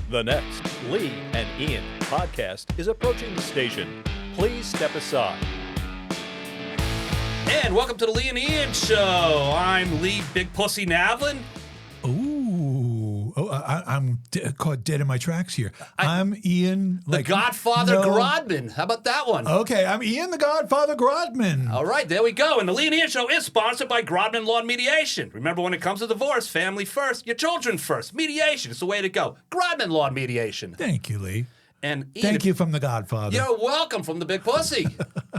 The next Lee and Ian podcast is approaching the station. Please step aside. And welcome to the Lee and Ian Show. I'm Lee Big Pussy Navlin. I'm caught dead in my tracks here. I'm Ian. The Godfather Grodman. How about that one? Okay, I'm Ian the Godfather Grodman. All right, there we go. And the Lee and Ian Show is sponsored by Grodman Law and Mediation. Remember, when it comes to divorce, family first, your children first. Mediation is the way to go. Grodman Law and Mediation. Thank you, Lee. And Ian, Thank you from the Godfather. You're welcome from the Big Pussy.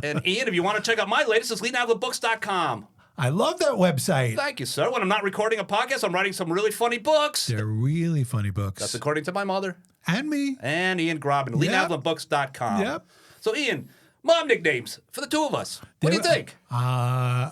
And Ian, if you want to check out my latest, it's LeeNavlinBooks.com. I love that website. Thank you, sir. When I'm not recording a podcast, I'm writing some really funny books. They're really funny books. That's according to my mother. And me. And Ian Grodman, Yep. LeeNavlinBooks.com. Yep. So, Ian, mom nicknames for the two of us. What do you think? I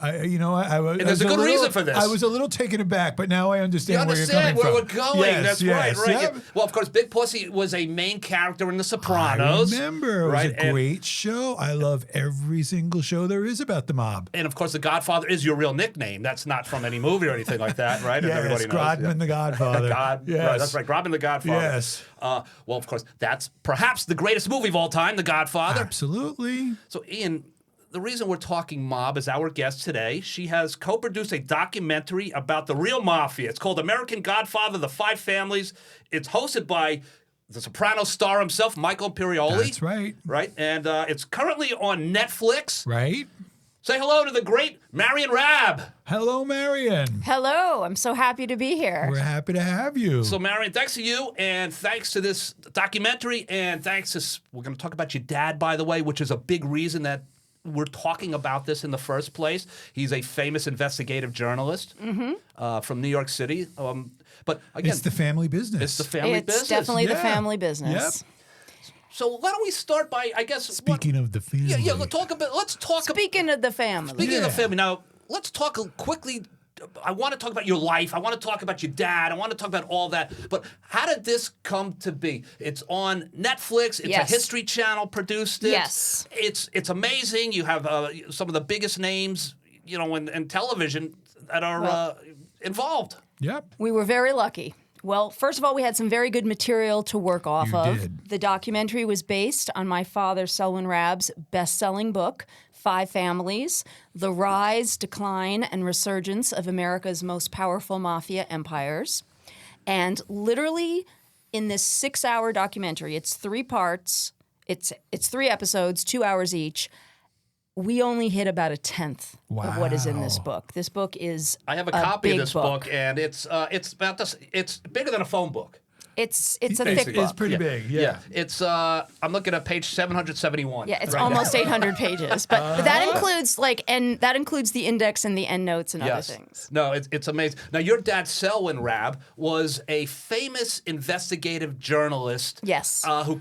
was. And there's a good reason for this. I was a little taken aback, but now I understand, You where you're coming understand where from. we're going. Yes, That's yes, right. yep. Well, of course, Big Pussy was a main character in The Sopranos. I remember. It was right? a great show. I love every single show there is about the mob. And, of course, The Godfather is your real nickname. That's not from any movie or anything like that, right? Yes, Everybody knows. Grodman the Godfather. Yes. Right, that's right. Grodman the Godfather. Yes. Well, of course, that's perhaps the greatest movie of all time, The Godfather. Absolutely. So, Ian, the reason we're talking mob is our guest today. She has co-produced a documentary about the real mafia. It's called American Godfather, The Five Families. It's hosted by the Sopranos star himself, Michael Imperioli. That's right. Right? And it's currently on Netflix. Right? Say hello to the great Marian Raab. Hello, Marian. Hello, I'm so happy to be here. We're happy to have you. So, Marian, thanks to you, and thanks to this documentary, and thanks to, we're going to talk about your dad, by the way, which is a big reason that we're talking about this in the first place. He's a famous investigative journalist from New York City. But again, it's the family business. it's the family business. It's definitely the Yeah. family business. So why don't we start by, I guess, Speaking of the family. yeah, let's talk about. Speaking of the family. Speaking of Yeah. the family, now let's talk quickly. I want to talk about your life. I want to talk about your dad. I want to talk about all that. But how did this come to be? It's on Netflix. It's Yes. a History Channel produced it. Yes. It's amazing. You have some of the biggest names, in television that are involved. Yep. We were very lucky. Well, first of all, we had some very good material to work off You of. did. The documentary was based on my father, Selwyn Raab's best-selling book, Five Families: The Rise, Decline, and Resurgence of America's Most Powerful Mafia Empires. And literally, in this 6-hour documentary, it's 3 parts, it's 3 episodes, 2 hours each. We only hit about 1/10 of what is in this Wow. book. This book is I have a copy of big this book, and it's about this. It's bigger than a phone book. It's a thick Basically. book. It's pretty big. Yeah. It's I'm looking at page 771. Yeah, it's right almost now. 800 pages, but that includes that includes the index and the endnotes and other things. No, it's amazing. Now, your dad, Selwyn Raab, was a famous investigative journalist. Yes. Who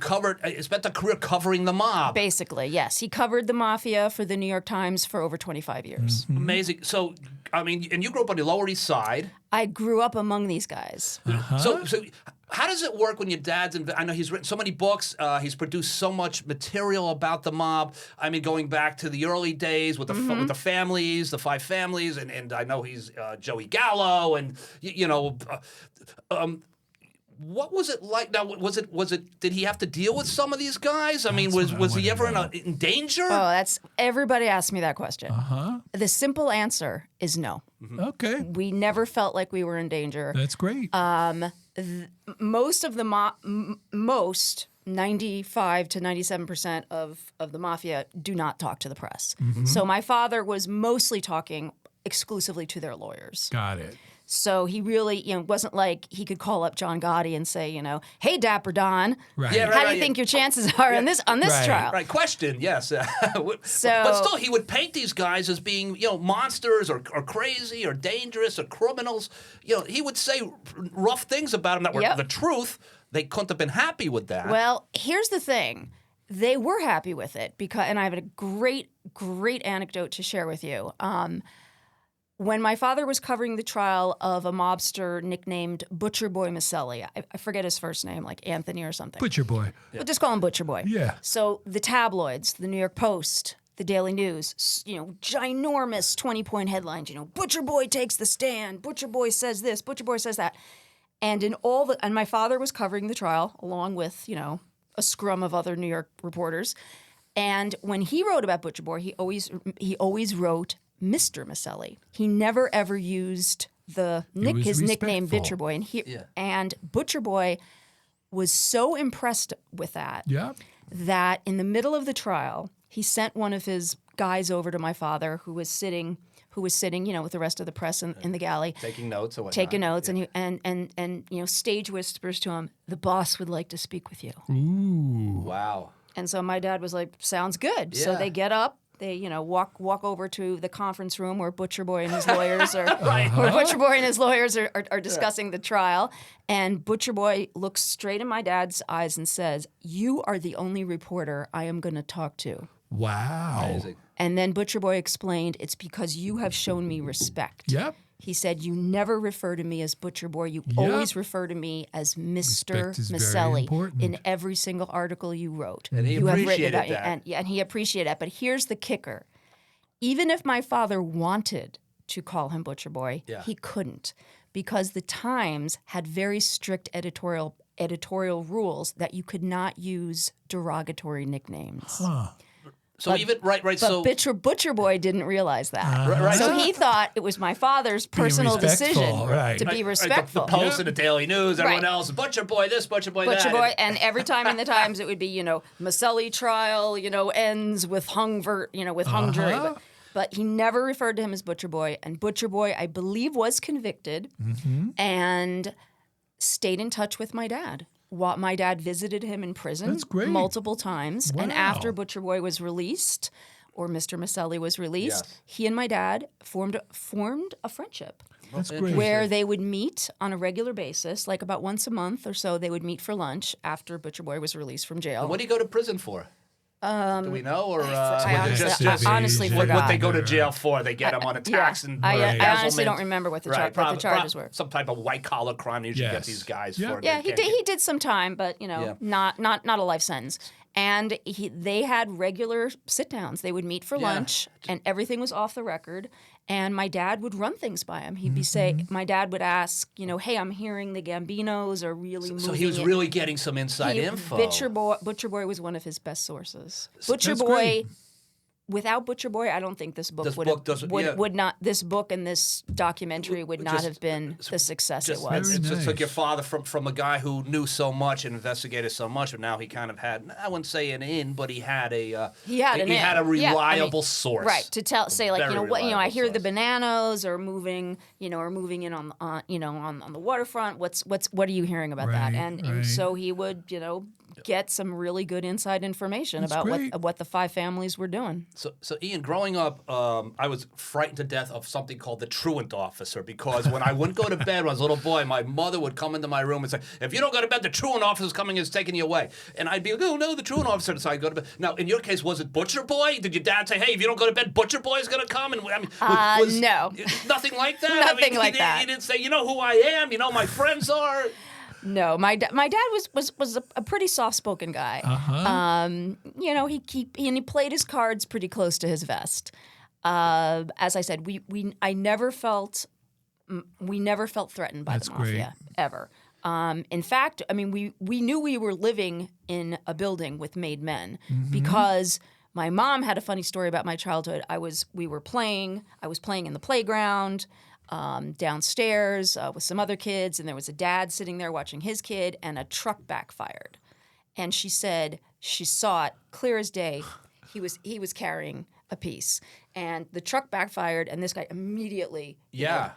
spent a career covering the mob. Basically, yes, he covered the mafia for the New York Times for over 25 years. Mm-hmm. Amazing. So, I mean, and you grew up on the Lower East Side. I grew up among these guys. So how does it work when your dad's? I know he's written so many books. He's produced so much material about the mob. I mean, going back to the early days with the families, the 5 families, and I know he's Joey Gallo, and what was it like? Now, was it? Did he have to deal with some of these guys? I mean, That's what I was he wanna ever know. in danger? Oh, everybody asked me that question. Uh-huh. The simple answer is no. Okay. We never felt like we were in danger. That's great. Most of the most 95 to 97% of the mafia do not talk to the press. So my father was mostly talking exclusively to their lawyers. Got it. So he really, wasn't like he could call up John Gotti and say, hey, Dapper Don, Right. Yeah, how do you think your chances are on this Right. trial? Right, question, yes. But still, he would paint these guys as being, monsters or crazy or dangerous or criminals. He would say rough things about them that were Yep. the truth. They couldn't have been happy with that. Well, here's the thing. They were happy with it and I have a great, great anecdote to share with you. When my father was covering the trial of a mobster nicknamed Butcher Boy Maselli, I forget his first name, like Anthony or something. Butcher Boy. We'll just call him Butcher Boy. Yeah. So the tabloids, the New York Post, the Daily News, ginormous 20-point headlines, Butcher Boy takes the stand, Butcher Boy says this, Butcher Boy says that. And and my father was covering the trial along with, a scrum of other New York reporters. And when he wrote about Butcher Boy, he always wrote Mr. Maselli. He never ever used his nickname Butcher Boy. And Butcher Boy was so impressed with that that in the middle of the trial, he sent one of his guys over to my father, who was sitting, with the rest of the press in the galley, taking notes or whatnot. Taking notes, and stage whispers to him, "The boss would like to speak with you." Ooh. Wow. And so my dad was like, "Sounds good." Yeah. So they get up. They, walk over to the conference room where Butcher Boy and his lawyers are discussing the trial. And Butcher Boy looks straight in my dad's eyes and says, "You are the only reporter I am going to talk to." Wow. Amazing. And then Butcher Boy explained, "It's because you have shown me respect." Yep. He said, "You never refer to me as Butcher Boy. You always refer to me as Mr. Respect is very Maselli important. in every single article you wrote." And he you have written appreciated about that. And he appreciated that. But here's the kicker. Even if my father wanted to call him Butcher Boy, he couldn't, because the Times had very strict editorial rules that you could not use derogatory nicknames. So But so Butcher Boy didn't realize that. Right. So he thought it was my father's personal decision right. to be respectful. The Post and the Daily News, everyone Right. else, Butcher Boy this, Butcher Boy Butcher that. Boy, and every time in the Times it would be, Maselli trial, ends with hung jury. But he never referred to him as Butcher Boy. And Butcher Boy, I believe, was convicted and stayed in touch with my dad. My dad visited him in prison That's great. multiple times. And Wow. after Butcher Boy was released, or Mr. Maselli was released, he and my dad formed a friendship. That's great. Where they would meet on a regular basis, like about once a month or so. They would meet for lunch after Butcher Boy was released from jail. What did he go to prison for? Do we know? Or I honestly what forgot. they go to jail for? They get him on a tax and I embezzlement. honestly don't remember what the charges were. Some type of white collar crime. They usually get these guys for. Yeah, he did some time, but not a life sentence. And they had regular sit downs. They would meet for lunch, and everything was off the record. And my dad would run things by him. My dad would ask, "Hey, I'm hearing the Gambinos are really moving." So he was really getting some inside info. Butcher Boy was one of his best sources. Butcher That's Boy. great. Without Butcher Boy, I don't think this book this book and this documentary would not have been the success it was. It just Very took your nice. father from a guy who knew so much and investigated so much, but now he kind of had, I wouldn't say an in, but he had a reliable source. Right, to say like, Very I reliable hear the source. bananas are moving in on the waterfront. What are you hearing about that? Right, And right. so he would, get some really good inside information That's about great. what the five families were doing. So Ian, growing up, I was frightened to death of something called the truant officer, because when I wouldn't go to bed when I was a little boy, my mother would come into my room and say, "If you don't go to bed, the truant officer's coming and is taking you away." And I'd be like, "Oh no, the truant officer." So I'd go to bed. Now, in your case, was it Butcher Boy? Did your dad say, "Hey, if you don't go to bed, Butcher Boy's going to come"? And No. Nothing like that. Nothing like that. He didn't say, "You know who I am. You know my friends are." No, my dad was a pretty soft-spoken guy. He played his cards pretty close to his vest. As I said, we never felt threatened by That's the mafia great. ever. In fact, we knew we were living in a building with made men because my mom had a funny story about my childhood. I was playing in the playground. Downstairs with some other kids, and there was a dad sitting there watching his kid, and a truck backfired. And she said she saw it clear as day. He was carrying a piece, and the truck backfired, and this guy immediately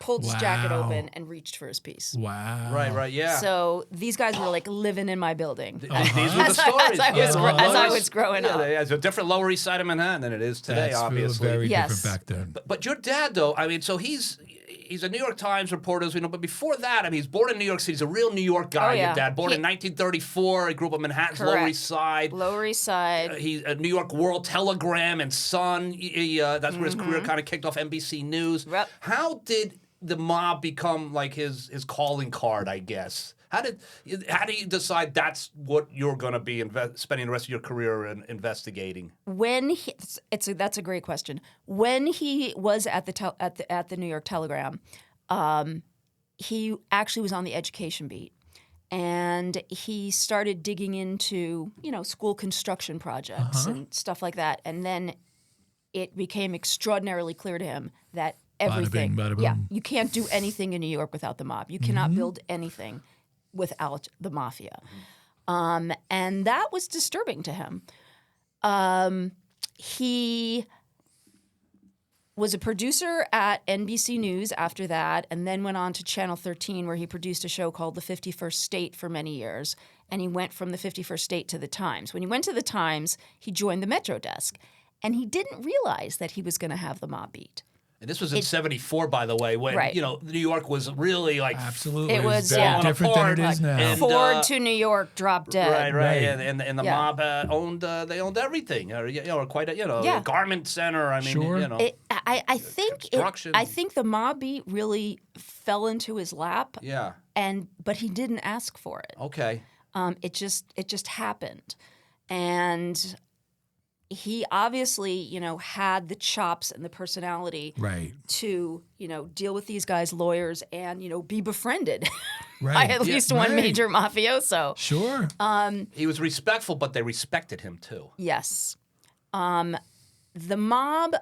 pulled his jacket Wow. open and reached for his piece. Wow. Right, yeah. So these guys were like living in my building. These were the stories. As I was growing up. There's a different Lower East Side of Manhattan than it is today, That's obviously. very Yes. different back then. But your dad, though, so he's a New York Times reporter, as we know. But before that, he's born in New York City. He's a real New York guy. Oh, yeah. Your dad, born in 1934. He grew up in Manhattan's Correct. Lower East Side. Lower East Side. He's a New York World Telegram and Sun. That's where his career kind of kicked off, NBC News. Yep. How did the mob become like his calling card, I guess? How do you decide that's what you're going to be spending the rest of your career in investigating? That's a great question. When he was at the New York Telegram, he actually was on the education beat. And he started digging into, school construction projects and stuff like that. And then it became extraordinarily clear to him that everything, bada boom. yeah, you can't do anything in New York without the mob. You cannot build anything without the mafia. And that was disturbing to him. He was a producer at NBC News after that, and then went on to Channel 13, where he produced a show called The 51st State for many years. And he went from The 51st State to The Times. When he went to The Times, he joined the Metro desk. And he didn't realize that he was going to have the mob beat. And this was in '74, by the way, when Right. New York was really like Absolutely. It was, very yeah. different than it is now. And, Ford to New York, drop dead. right, Right. and the Yeah. mob owned they owned everything, or quite a Yeah. garment center. I mean, Sure. I think Construction. I think the mob beat really fell into his lap, yeah, but he didn't ask for it. okay, It just happened, and he obviously had the chops and the personality Right. to deal with these guys' lawyers and be befriended by Right. at least one Right. major mafioso. Sure. he was respectful, but they respected him too. Yes. The mob,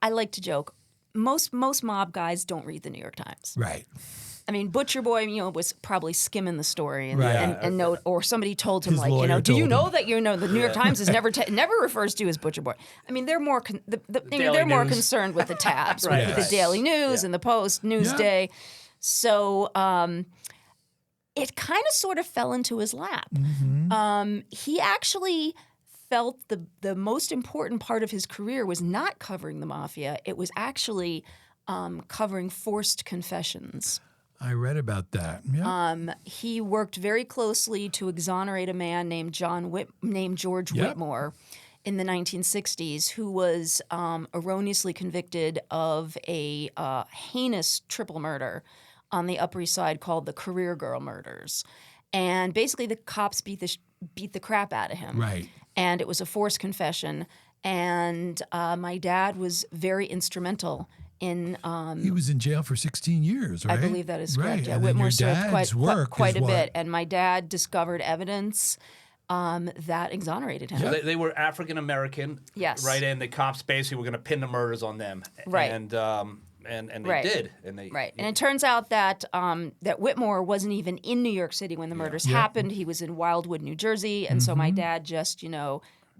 I like to joke, most mob guys don't read the New York Times. Right. I mean, Butcher Boy, was probably skimming the story and, Right. and know, or somebody told him His like, lawyer do you told know him. that the New York Times is never refers to as Butcher Boy. I mean, they're more they're more News. concerned with the tabs, Right. with the Yes. Daily News Yeah. and the Post, Newsday. So it kind of sort of fell into his lap. He actually felt the most important part of his career was not covering the mafia. It was actually covering forced confessions. I read about that. Yeah. He worked very closely to exonerate a man named George Yep. Whitmore in the 1960s, who was erroneously convicted of a heinous triple murder on the Upper East Side called the Career Girl Murders. And basically, the cops beat the crap out of him. Right. And it was a forced confession. And my dad was very instrumental in. He was in jail for 16 years, right? I believe that is correct. Right. Yeah, And then Whitmore your served dad's work quite is a bit, what? and my dad discovered evidence that exonerated him. So they were African American, Yes. right? And the cops basically were going to pin the murders on them, Right. And they Right. did, and they Right, and it turns out that that Whitmore wasn't even in New York City when the murders happened. He was in Wildwood, New Jersey, and so my dad just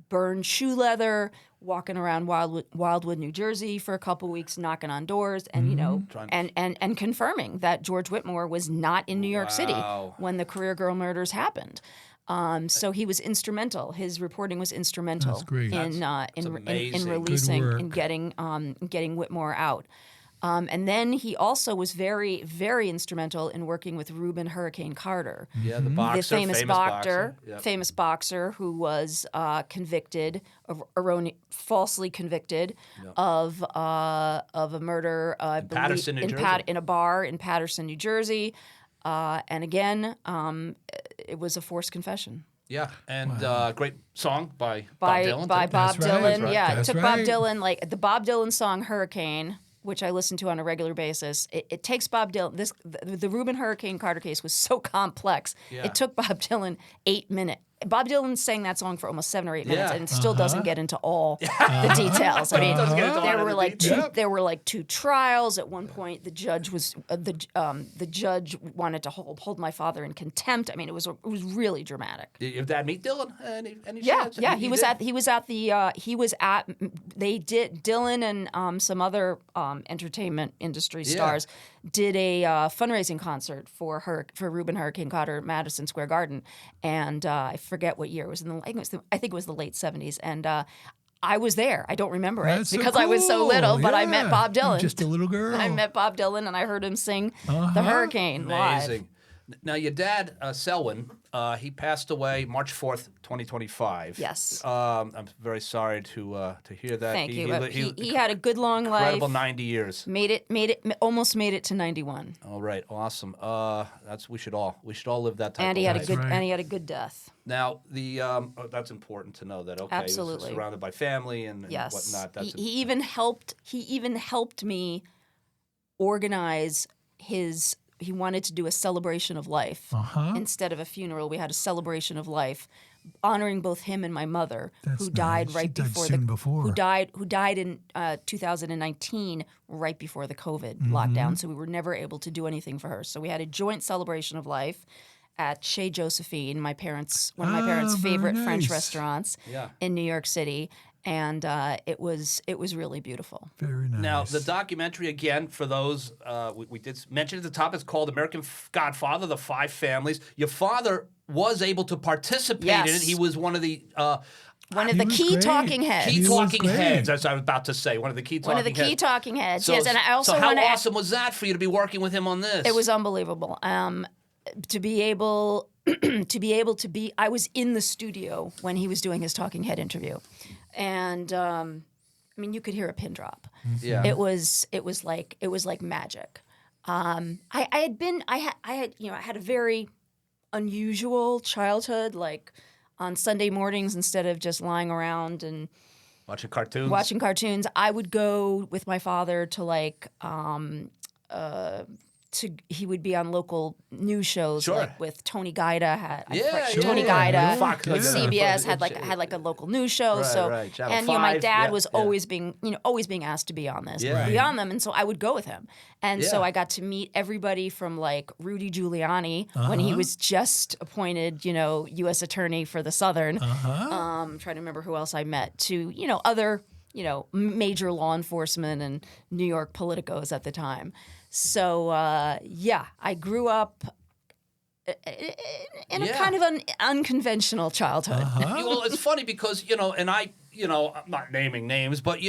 burned shoe leather, walking around Wildwood, New Jersey for a couple weeks, knocking on doors, and and confirming that George Whitmore was not in New York City Wow. when the Career Girl murders happened. So he was instrumental. His reporting was instrumental That's great. in amazing. releasing Good work. and getting Whitmore out. And then he also was very, very instrumental in working with Reuben Hurricane Carter, yeah, the boxer, the famous boxer, Yep. famous boxer who was convicted of falsely convicted of a murder I believe, Paterson, New Jersey. in a bar in Paterson, New Jersey. And again, it was a forced confession. Yeah, and great song by Bob By Dylan. Bob That's right. Dylan. That's right. Yeah, it That's took right. Bob Dylan, like the Bob Dylan song Hurricane, which I listen to on a regular basis. It takes Bob Dylan. The Reuben Hurricane Carter case was so complex. Yeah. It took Bob Dylan 8 minutes. Bob Dylan sang that song for almost 7 or 8 minutes, Yeah. and it still doesn't get into all the details. I mean, doesn't get into all there the were like details. there were like 2 trials. At one point, the judge was the judge wanted to hold my father in contempt. I mean, it was really dramatic. Did your dad meet Dylan? Any Yeah, chance? yeah. He He was did? at they did Dylan and some other entertainment industry stars did a fundraising concert for Reuben Hurricane Carter at Madison Square Garden, and I forget what year it was. I think it was the late 70s, and I was there. I don't remember That's it so because I was so cool. little, but I met Yeah. Bob Dylan. Just a little girl. I met Bob Dylan, and I heard him sing the Hurricane live. Amazing. Now, your dad, Selwyn, he passed away March 4th, 2025. Yes. I'm very sorry to hear that. Thank you. He, He had a good long life. incredible 90 years. Almost made it to 91. All right, awesome. We should all live that type And of he had a life. good right. and he had a good death. Now, that's important to know that. Okay, he was Absolutely. surrounded by family and Yes. whatnot. That's He even helped me organize his he wanted to do a celebration of life instead of a funeral. We had a celebration of life, honoring both him and my mother, That's who died nice. right She died before soon before. who died in 2019, right before the COVID lockdown. So we were never able to do anything for her. So we had a joint celebration of life at Chez Josephine, one of my parents' very favorite French nice. restaurants in New York City, and it was really beautiful. Very nice. Now, the documentary, again, for those, we did mention at the top, it's called American Godfather, The Five Families. Your father was able to participate in it. Yes. He was one of the One of the was key great. talking heads. key was talking great. heads, as I was about to say. One of the key talking One of the key heads. talking heads. So, yes, and I also so how want to. awesome was that for you to be working with him on this? It was unbelievable. To be able to be. I was in the studio when he was doing his talking head interview, and I mean, you could hear a pin drop. Yeah. It was like magic. I had a very unusual childhood, like on Sunday mornings, instead of just lying around and Watching cartoons. watching cartoons, I would go with my father to he would be on local news shows, Sure. like with Tony Gaida. Yeah, Tony yeah. Gaida, Fox, like, CBS yeah. had like a local news show. Right, so right. Channel and my 5, dad yeah, was yeah. always being asked to be on this, Yeah. be on them, and so I would go with him. And so Yeah. I got to meet everybody from like Rudy Giuliani when he was just appointed, U.S. Attorney for the Southern. Trying to remember who else I met, to other major law enforcement and New York politicos at the time. So I grew up in a kind of an unconventional childhood. Well, it's funny because, and I'm not naming names, but,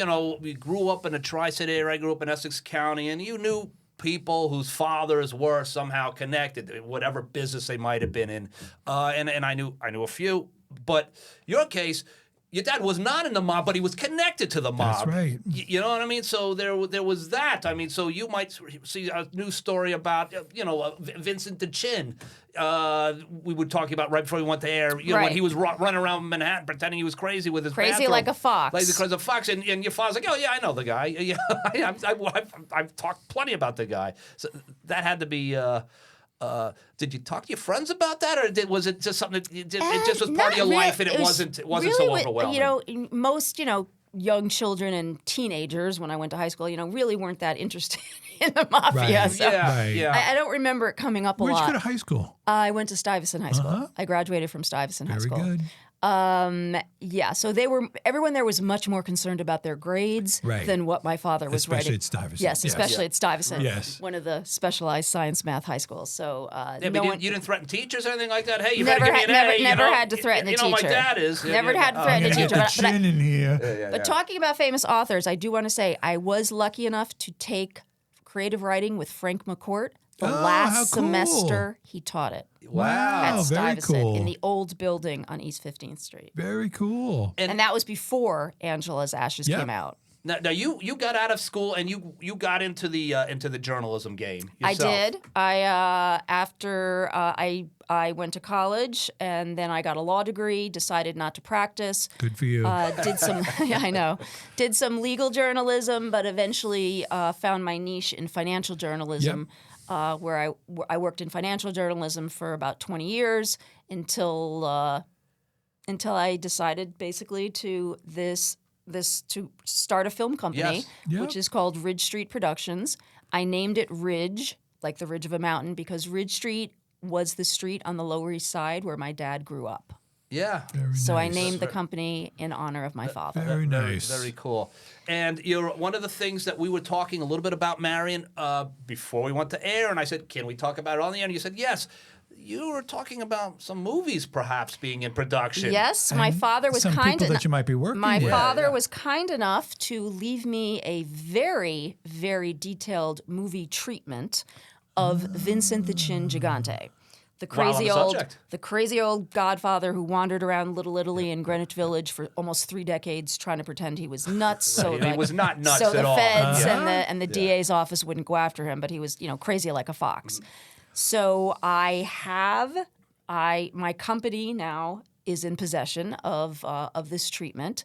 we grew up in the Tri-State area. I grew up in Essex County, and you knew people whose fathers were somehow connected, whatever business they might have been in. And I knew a few. But your case, your dad was not in the mob, but he was connected to the mob. That's right. You know what I mean? So there was that. I mean, so you might see a news story about, Vincent the Chin. We were talking about right before we went to air. When Right. he was running around Manhattan pretending he was crazy with his Crazy bathrobe. like a fox. Like crazy a fox. And your father's like, oh, yeah, I know the guy. Yeah, I've talked plenty about the guy. So that had to be... did you talk to your friends about that, or was it just something that it just was part of your life and it wasn't so really overwhelming? Most young children and teenagers when I went to high school, really weren't that interested in the mafia. Right. So Yeah. I don't remember it coming up a Where'd lot. you go to high school? I went to Stuyvesant High School. I graduated from Stuyvesant High Very School. good. So everyone there was much more concerned about their grades Right. than what my father was Especially writing. at Stuyvesant. Yes, Yes. especially at Stuyvesant. Yes. One of the specialized science math high schools. So Yeah, no but one, you didn't threaten teachers or anything like that? Hey, you Never better give me had- an A. never had to threaten a You know, my teacher. dad is. Never had to threaten a Get teacher. the But I- chin in here. But talking about famous authors, I do want to say I was lucky enough to take creative writing with Frank McCourt. The Oh, how last cool. semester he taught it Wow. at Very Stuyvesant cool. in the old building on East 15th Street. Very cool. And that was before Angela's Ashes Yeah. came out. Now you got out of school and you got into the journalism game yourself. I did. After I went to college and then I got a law degree. Decided not to practice. Good for you. Did some, yeah, I know. Did some legal journalism, but eventually found my niche in financial journalism, where I worked in financial journalism for about 20 years until I decided basically to start a film company, Yes. Yep. which is called Ridge Street Productions. I named it Ridge, like the ridge of a mountain, because Ridge Street was the street on the Lower East Side where my dad grew up. Yeah. Very So I nice. named the company in honor of my father. Very nice. Very cool. And one of the things that we were talking a little bit about, Marian, before we went to air, and I said, can we talk about it on the air? And you said, yes. You were talking about some movies perhaps being in production. Yes, my father was Some kind people that you might be working My with. father was kind enough to leave me a very, very detailed movie treatment of Vincent the Chin Gigante. The crazy old godfather who wandered around Little Italy and Greenwich Village for almost 3 decades trying to pretend he was nuts. So He was not nuts so at the all. feds Yeah. and the DA's office wouldn't go after him, but he was, crazy like a fox. So my company now is in possession of this treatment,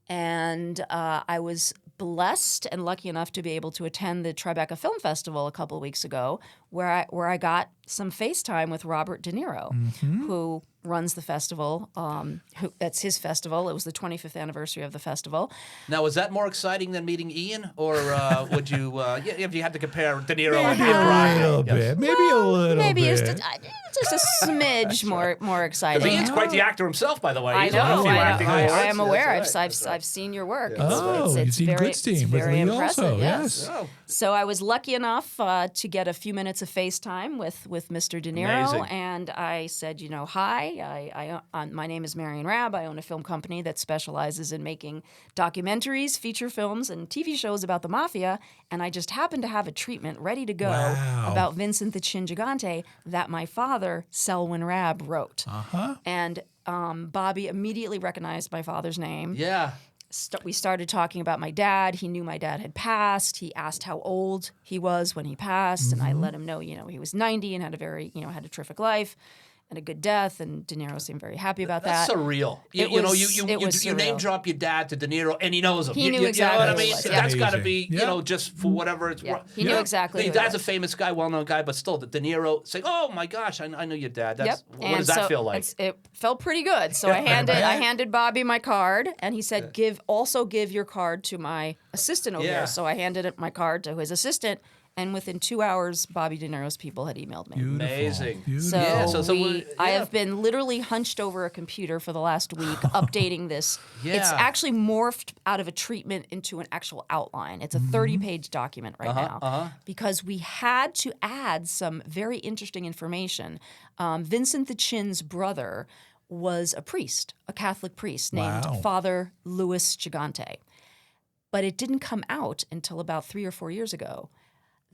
and I was blessed and lucky enough to be able to attend the Tribeca Film Festival a couple of weeks ago, where I got some FaceTime with Robert De Niro, who runs the festival. That's his festival. It was the 25th anniversary of the festival. Now, was that more exciting than meeting Ian, or would you? If you had to compare De Niro and Maybe Brian, a little bit. Maybe a little Maybe bit. it's just a smidge more exciting. Ian's quite the actor himself, by the way. I He's know. won a few acting I awards. am aware. That's right, I've seen your work. Oh, you've seen Goodstein with very Lee impressive. also, Yes. yes. So I was lucky enough to get a few minutes of FaceTime with Mr. De Niro, Amazing. and I said, hi. My name is Marian Raab. I own a film company that specializes in making documentaries, feature films, and TV shows about the mafia. And I just happened to have a treatment ready to go Wow. about Vincent the Chin Gigante that my father, Selwyn Raab, wrote. And Bobby immediately recognized my father's name. Yeah. We started talking about my dad. He knew my dad had passed. He asked how old he was when he passed, and I let him know, he was 90 and had had a terrific life and a good death. And De Niro seemed very happy about That's that. surreal. It You was name surreal. drop your dad to De Niro, and he knows him. He knew You exactly know what I who mean? it was, So yeah. that's got to Amazing. be, Yeah. just for whatever it's Yeah, worth. he knew exactly Your who it dad's a was. famous guy, well-known guy, but still, De Niro saying, "Oh my gosh, I know your dad." That's, Yep. What And does that so feel like? It felt pretty good. So I handed Bobby my card, and he said, "Give your card to my assistant over Yeah. there." So I handed my card to his assistant, and within 2 hours, Bobby De Niro's people had emailed me. Beautiful. Amazing. Beautiful. So, Yeah, so I yeah. have been literally hunched over a computer for the last week updating this. Yeah. It's actually morphed out of a treatment into an actual outline. It's a 30-page document right now because we had to add some very interesting information. Vincent the Chin's brother was a priest, a Catholic priest named Wow. Father Louis Gigante. But it didn't come out until about 3 or 4 years ago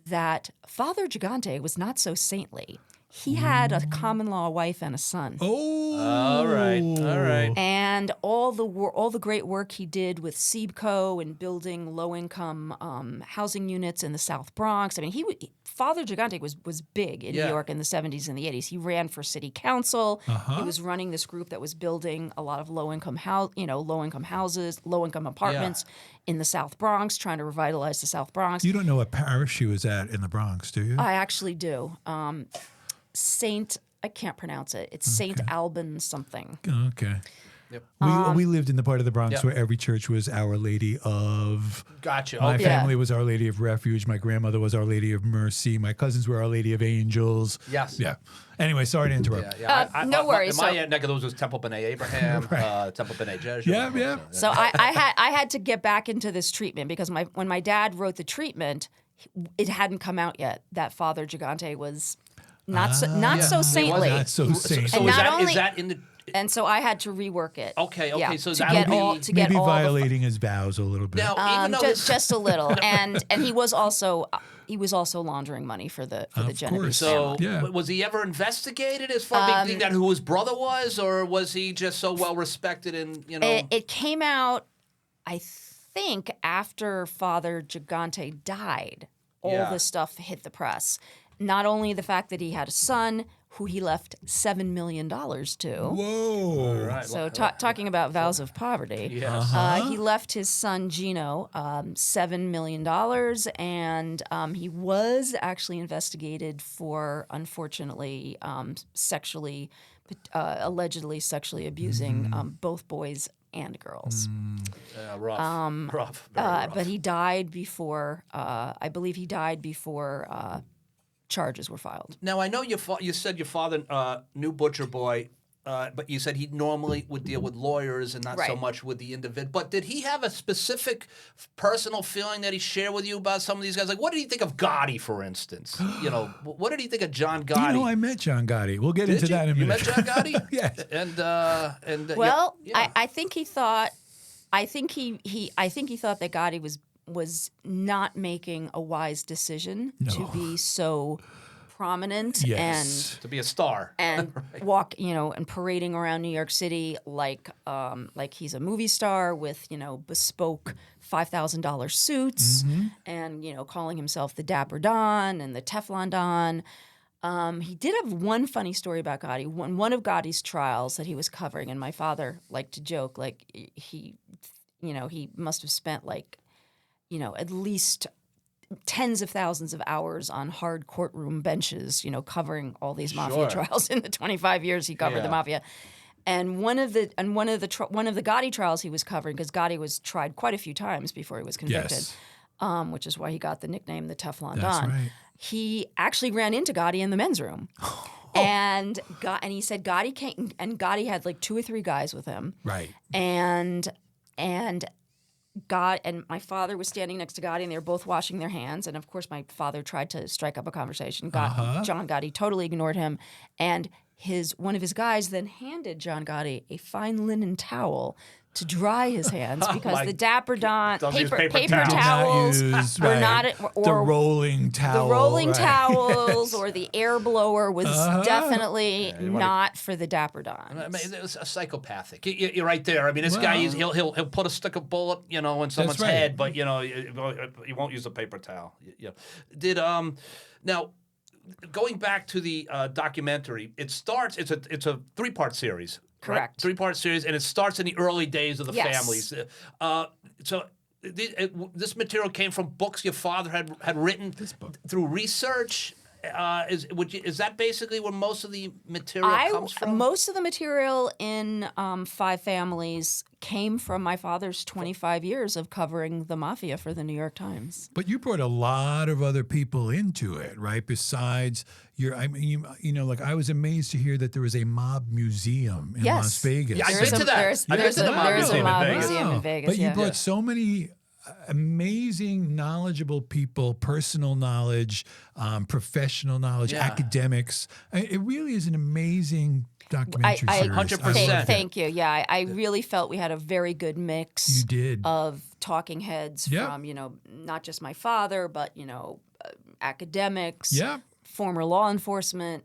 that Father Gigante was not so saintly. He had a common law wife and a son. Oh. All right. And all the great work he did with Seabco and building low-income housing units in the South Bronx. I mean, Father Gigante was big in New York in the 70s and the 80s. He ran for city council. He was running this group that was building a lot of low-income houses, low-income apartments in the South Bronx, trying to revitalize the South Bronx. You don't know what parish he was at in the Bronx, do you? I actually do. I can't pronounce it. It's Saint Alban something. Okay. Yep. We lived in the part of the Bronx Yep. where every church was Our Lady of. Gotcha. My Okay. family was Our Lady of Refuge. My grandmother was Our Lady of Mercy. My cousins were Our Lady of Angels. Yes. Yeah. Anyway, sorry to interrupt. No worries. My So- neck of those was Temple B'nai Abraham, Temple B'nai Jesu. Yeah. So I had to get back into this treatment because when my dad wrote the treatment, it hadn't come out yet that Father Gigante was not so saintly. Not so saintly. So And is not that, only- is that in the? And so I had to rework it. Okay, Yeah, so to that'll get be- all to get Maybe all the violating his vows a little bit. Now, even though just a little, and he was also laundering money for the Genovese course. family. Yeah. was he ever investigated as far as being that who his brother was, or was he just so well respected and It came out, I think, after Father Gigante died. All Yeah. this stuff hit the press. Not only the fact that he had a son who he left $7 million to. Whoa. Right. So talking about vows of poverty, Yes. he left his son Gino $7 million, and he was actually investigated for, unfortunately, allegedly sexually abusing both boys and girls. Rough. Rough. Very rough. But he died before, I believe he died before charges were filed. Now I know you said your father knew Butcher Boy, but you said he normally would deal with lawyers and not so Right. much with the individual. But did he have a specific personal feeling that he shared with you about some of these guys? Like, what did he think of Gotti, for instance? What did he think of John Gotti? I met John Gotti. We'll get Did into you? that in a You minute. met John Gotti? Yes. And Well, yeah. I think he thought, I think he thought that Gotti was not making a wise decision to be so prominent Yes. to be a star. and walk, and parading around New York City like he's a movie star with, bespoke $5,000 suits and, calling himself the Dapper Don and the Teflon Don. He did have one funny story about Gotti. One of Gotti's trials that he was covering, and my father liked to joke, like he must have spent like at least tens of thousands of hours on hard courtroom benches, covering all these mafia trials in the 25 years he covered the mafia. And one of the Gotti trials he was covering, because Gotti was tried quite a few times before he was convicted, which is why he got the nickname the Teflon Don. Right. He actually ran into Gotti in the men's room. And he said Gotti came, and Gotti had like 2 or 3 guys with him. Right. And my father was standing next to Gotti, and they were both washing their hands. And of course, my father tried to strike up a conversation. John Gotti totally ignored him, and one of his guys then handed John Gotti a fine linen towel to dry his hands because the Dapper Don paper towels were not the rolling towel. The rolling towels or the air blower was definitely not for the Dapper Dons. I mean, it was a psychopathic. You're right there. I mean, this guy he'll put a stick of bullet in someone's head, but he won't use a paper towel. Now, going back to the documentary, it's a 3-part series. Correct. Right? 3-part series, and it starts in the early days of the families. So this material came from books your father had written through research. Is that basically where most of the material comes from? Most of the material in 5 Families came from my father's 25 years of covering the mafia for the New York Times. But you brought a lot of other people into it, right? Besides I was amazed to hear that there was a mob museum in Las Vegas. Yeah, I've been to that. There's a mob museum in Vegas. But you brought so many amazing, knowledgeable people, personal knowledge, professional knowledge, academics. It really is an amazing documentary series. 100%. Thank you. Yeah, I really felt we had a very good mix. You did. Of talking heads from, not just my father, but, academics, former law enforcement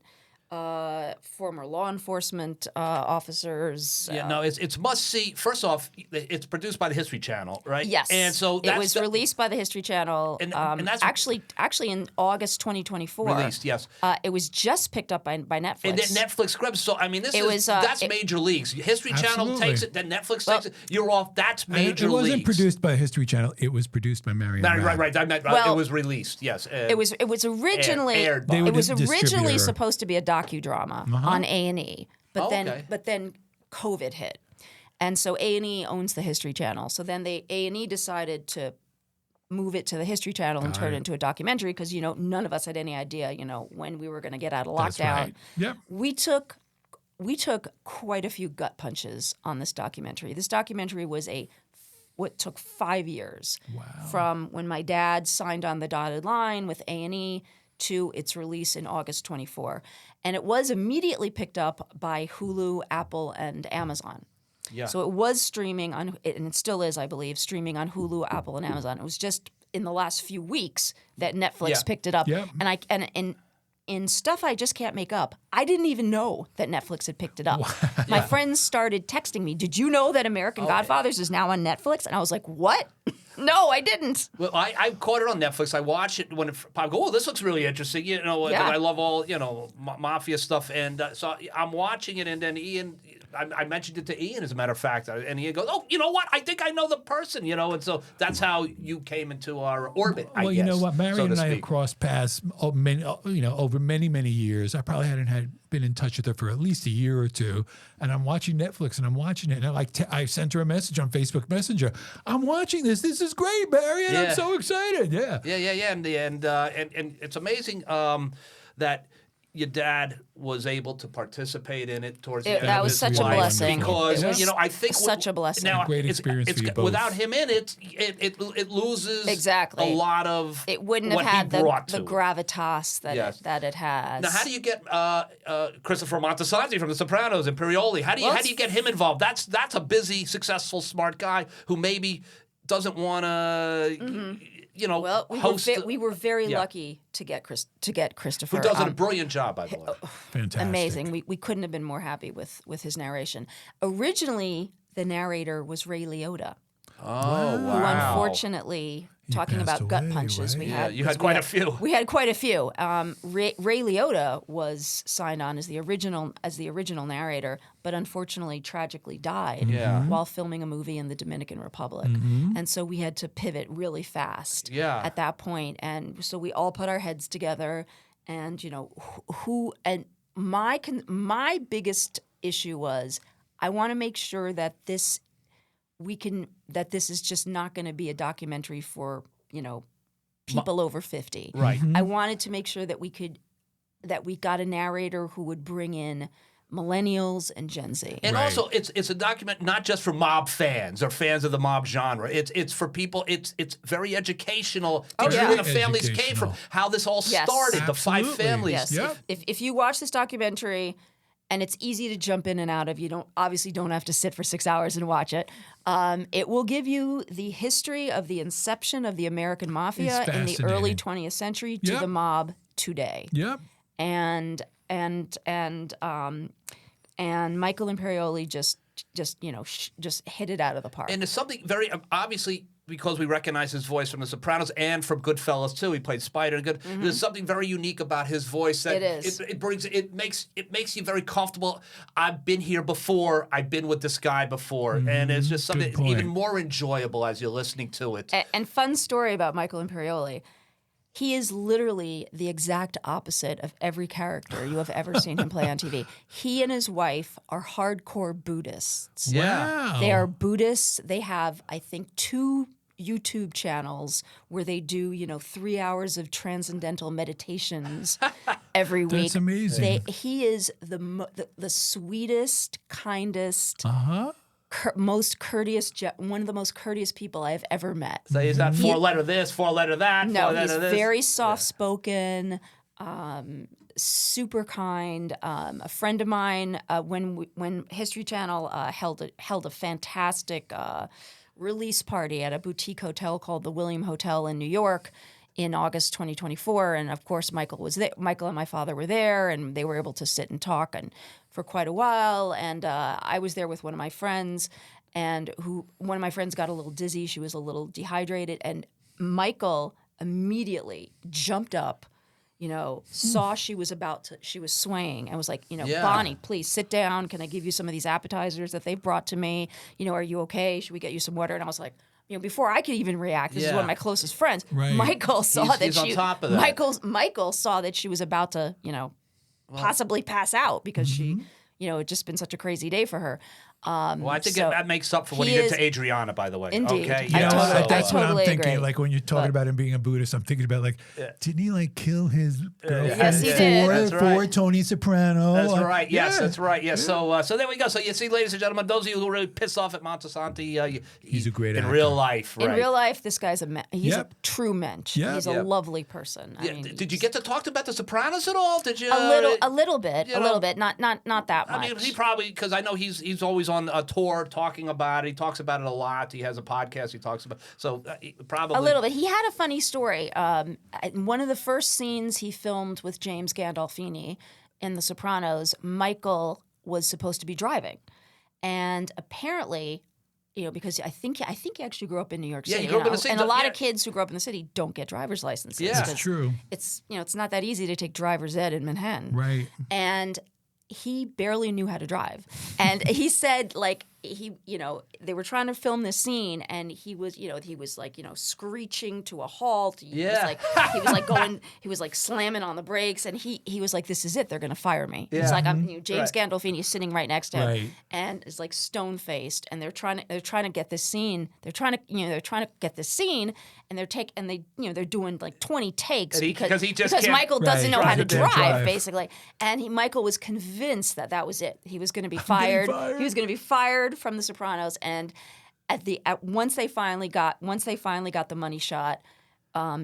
officers. It's must see. First off, it's produced by the History Channel, right? Yes, and so it was released by the History Channel. And that's actually in August 2024. Released, yes. It was just picked up by Netflix. And then Netflix grabs. So I mean, that's major leagues. History Channel takes it, then Netflix takes it. You're off. That's major leagues. It wasn't produced by History Channel. It was produced by Marian Raab. Right. It was released. Yes. It was originally aired by. It was originally supposed to be a docudrama on A&E, but then COVID hit, and so A&E owns the History Channel. So then A&E decided to move it to the History Channel and turn it into a documentary because none of us had any idea when we were going to get out of lockdown. That's right. Yep. We took quite a few gut punches on this documentary. This documentary was what took 5 years from when my dad signed on the dotted line with A&E to its release in August 24. And it was immediately picked up by Hulu, Apple, and Amazon. Yeah. So it was streaming and it still is, I believe, streaming on Hulu, Apple, and Amazon. It was just in the last few weeks that Netflix picked it up. Yeah. And in stuff I just can't make up, I didn't even know that Netflix had picked it up. My friends started texting me, "Did you know that American Godfathers is now on Netflix?" And I was like, "What?" No, I didn't. Well, I caught it on Netflix. I watched it when I go, "Oh, this looks really interesting." Because I love all mafia stuff, and so I'm watching it, and then Ian, I mentioned it to Ian, as a matter of fact, and Ian goes, "Oh, you know what? I think I know the person." And so that's how you came into our orbit. Well, I guess, you know what, Marian and I have speak. crossed paths over many years. I probably hadn't been in touch with her for at least a year or two, and I'm watching Netflix and I'm watching it, and I sent her a message on Facebook Messenger. "I'm watching this. This is great, Marian. I'm so excited." Yeah. And it's amazing that your dad was able to participate in it towards the end that of was his such a life blessing. Because I think such a blessing. Now, a great experience for you both. Without him in it, it loses exactly a lot of it wouldn't have had the gravitas that it has. Now, how do you get Christopher Montesanti from The Sopranos and Imperioli? How do you get him involved? That's a busy, successful, smart guy who maybe doesn't want to. We were very lucky to get Christopher. Who does a brilliant job, by the way. Fantastic. Amazing. We couldn't have been more happy with his narration. Originally, the narrator was Ray Liotta. Oh, wow. Who unfortunately talking passed about gut away, punches. right? We Yeah, had you had quite a few. We had quite a few. Ray Liotta was signed on as the original narrator, but unfortunately, tragically died Yeah. while filming a movie in the Dominican Republic, and so we had to pivot really fast. Yeah. At that point, and so we all put our heads together, and who and my biggest issue was I want to make sure that this is just not going to be a documentary for people over 50. Right. I wanted to make sure that we got a narrator who would bring in millennials and Gen Z. And Right. also, it's a document not just for mob fans or fans of the mob genre. It's for people. It's very educational. Oh, Teaching yeah. where the families came from, Educational. how this all Yes. started, the 5 Absolutely. families. Yes. Yep. If you watch this documentary, and it's easy to jump in and out of, you don't have to sit for 6 hours and watch it. It will give you the history of the inception of the American Mafia It's in the early fascinating. 20th century to Yep. the mob today. Yep. And Michael Imperioli just hit it out of the park. And it's something very obviously because we recognize his voice from The Sopranos and from Goodfellas too. He played Spider and good. There's something very unique about his voice that It is. it makes you very comfortable. I've been here before. I've been with this guy before, and it's just something Good point. even more enjoyable as you're listening to it. And fun story about Michael Imperioli. He is literally the exact opposite of every character you have ever seen him play on TV. He and his wife are hardcore Buddhists. Yeah. Wow. They are Buddhists. They have, I think, 2 YouTube channels where they do, 3 hours of transcendental meditations every week. That's amazing. He is the sweetest, kindest, Uh-huh. most courteous, one of the most courteous people I have ever met. So he's not 4-letter this, 4-letter that, No, 4-letter he's this. very soft-spoken, super kind. A friend of mine, when History Channel held a fantastic release party at a boutique hotel called the William Hotel in New York in August 2024, and of course Michael was there. Michael and my father were there, and they were able to sit and talk and for quite a while. And I was there with one of my friends, and one of my friends got a little dizzy. She was a little dehydrated, and Michael immediately jumped up, saw she was swaying and was like, Yeah. Bonnie, please sit down. Can I give you some of these appetizers that they've brought to me? Are you okay? Should we get you some water? And I was like, before I could even react, this is Yeah. one of my closest friends. Right. Michael saw He's on top of that. Michael saw that she was about to, possibly pass out because she, it had just been such a crazy day for her. Well, I think so that makes up for what he he did is- to Adriana, by the way. Indeed. Okay. I You know, totally- that's what I'm totally thinking. agree. Like when you're talking about him being a Buddhist, I'm thinking about didn't he kill his girlfriend Yes, he did. That's right. for Tony Soprano? That's right. Yes, Yeah. that's right. Yes. So there we go. So you see, ladies and gentlemen, those of you who are really pissed off at Montesanti, He's a great in actor. real life. Right. In real life, this guy's he's Yep. a true mensch. Yep. He's a Yep. lovely person. I Yeah, mean, did you get to talk about The Sopranos at all? Did you? a little bit, not that much. I mean, he probably because I know he's always on a tour talking about it. He talks about it a lot. He has a podcast. He talks about probably A little bit. He had a funny story. In one of the first scenes he filmed with James Gandolfini in The Sopranos, Michael was supposed to be driving, and apparently, because I think he actually grew up in New York Yeah, City. he grew up in the city. and a lot Yeah. of kids who grow up in the city don't get driver's licenses. Yeah. That's because true. It's it's not that easy to take driver's ed in Manhattan. Right. And he barely knew how to drive. And he said, they were trying to film this scene, and he was screeching to a halt. He was like slamming on the brakes, and he was like, "This is it. They're going to fire me." Yeah. He's like, James Right. Gandolfini is sitting right next to him, Right. and is like stone faced, and they're trying to get this scene. They're trying to get this scene, and they're doing like 20 takes And because he just can't Michael doesn't Right. know how to Can't drive, drive. basically. And Michael was convinced that was it. He was going to be fired. He was going to be fired from The Sopranos. And once they finally got the money shot,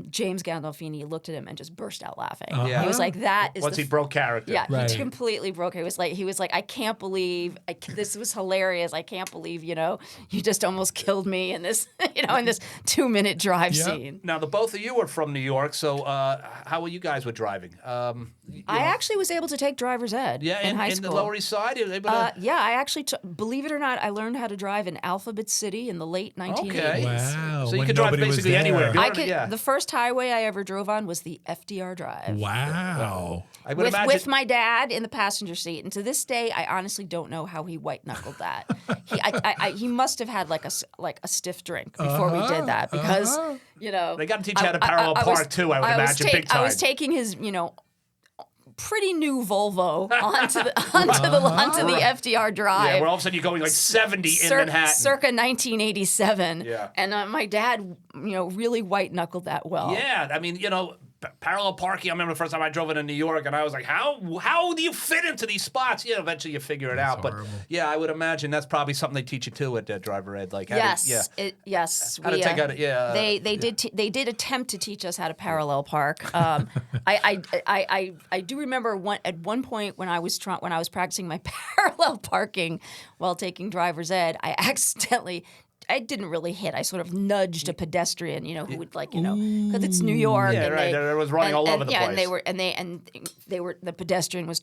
James Gandolfini looked at him and just burst out laughing. Yeah. He was like, "That is." Once he broke character. Yeah, Right. he completely broke. He was like, "I can't believe this was hilarious. I can't believe you just almost killed me in this in this 2-minute drive scene." Now, the both of you are from New York, so how were you guys with driving? I actually was able to take driver's ed in high school. In the Lower East Side? You were able to... Yeah, I actually, believe it or not, I learned how to drive in Alphabet City in the late 1980s. Okay. Wow. So you when could drive nobody was basically there. anywhere. The first highway I ever drove on was the FDR Drive. Wow. I would imagine... With my dad in the passenger seat, and to this day, I honestly don't know how he white knuckled that. He must have had like a stiff drink before we did that because They got to teach you how to parallel park too. I would imagine big time. I was taking his pretty new Volvo onto the FDR Drive. Yeah, where all of a sudden you're going like 70 in Manhattan. Circa 1987. Yeah. And my dad, really white knuckled that well. Yeah, I mean, parallel parking. I remember the first time I drove into New York, and I was like, "How do you fit into these spots?" Eventually you figure it out. horrible. But yeah, I would imagine that's probably something they teach you too at driver ed. Like, Yes. how to take out. Yeah, They did attempt to teach us how to parallel park. I do remember at one point when I was practicing my parallel parking while taking driver's ed, I didn't really hit. I sort of nudged a pedestrian, who would because it's New York. Yeah, and right. They was running all over the place. And they were the pedestrian was